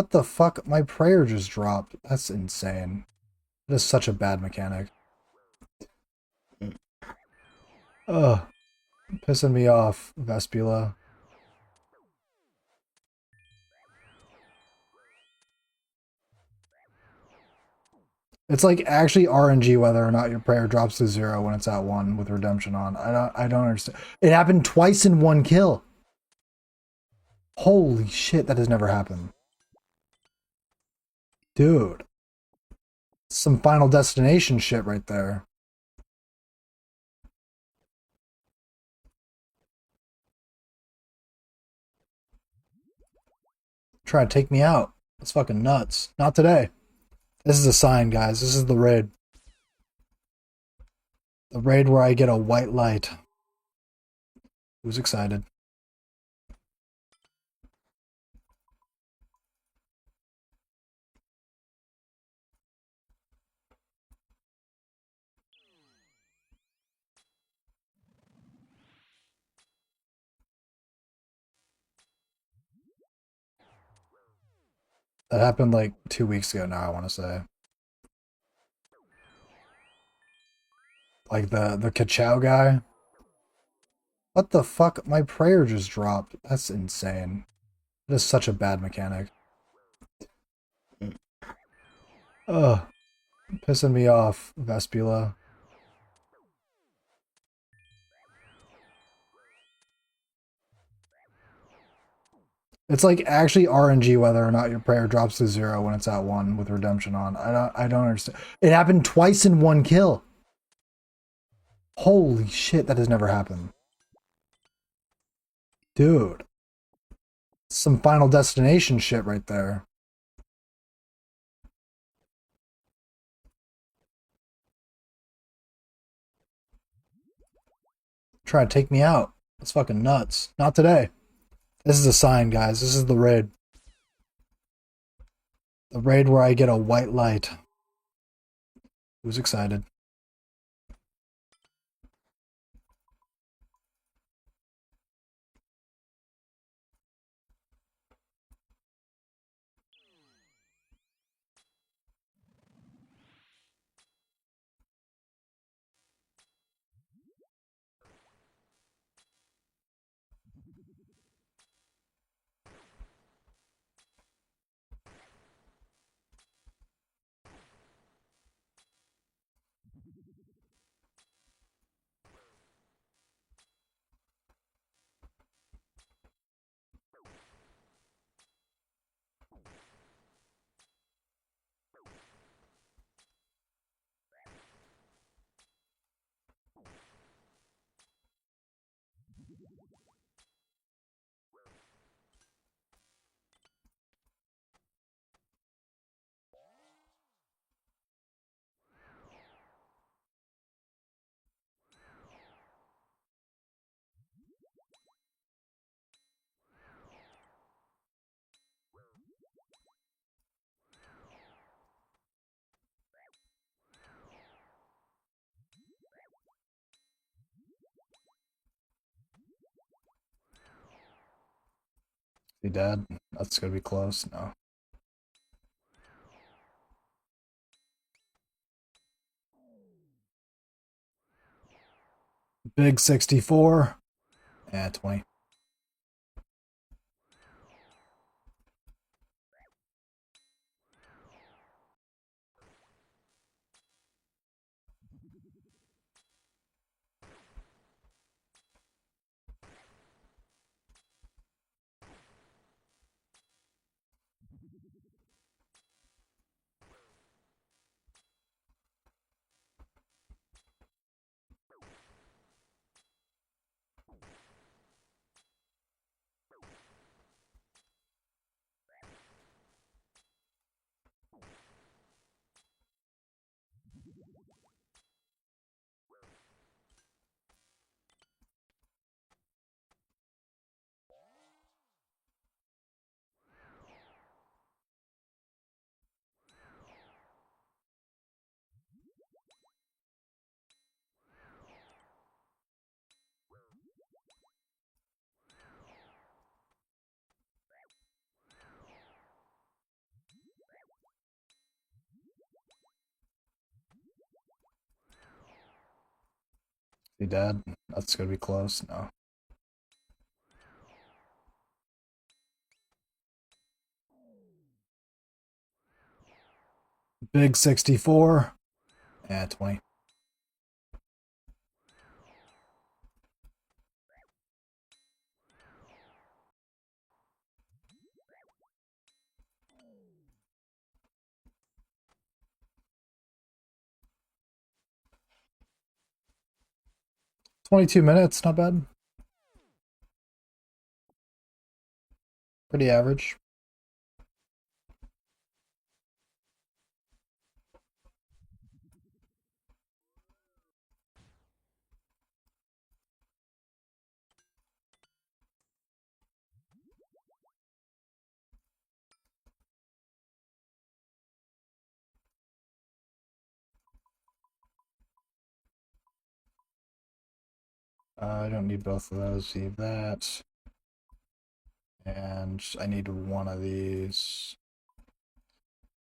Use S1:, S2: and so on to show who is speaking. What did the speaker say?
S1: What the fuck? My prayer just dropped. That's insane. That is such a bad mechanic. Ugh. Pissing me off, Vespula. It's like actually RNG whether or not your prayer drops to 0 when it's at 1 with redemption on. I don't understand. It happened twice in one kill. Holy shit, that has never happened. Dude. Some Final Destination shit right there. Try to take me out. That's fucking nuts. Not today. This is a sign, guys. This is the raid. The raid where I get a white light. Who's excited? That happened like 2 weeks ago now, I want to say. Like the Kachow guy. What the fuck? My prayer just dropped. That's insane. That is such a bad mechanic. Ugh. Pissing me off, Vespula. It's like actually RNG whether or not your prayer drops to 0 when it's at 1 with redemption on. I don't understand. It happened twice in one kill. Holy shit, that has never happened. Dude. Some Final Destination shit right there. Try to take me out. That's fucking nuts. Not today. This is a sign, guys. This is the raid. The raid where I get a white light. Who's excited? He dead? That's gonna be close. No. Big 64. Yeah, 20. He dead? That's gonna be close. No. Big 64. Yeah, 20. $22, not bad. Pretty average. I don't need both of those. Need that. And I need one of these.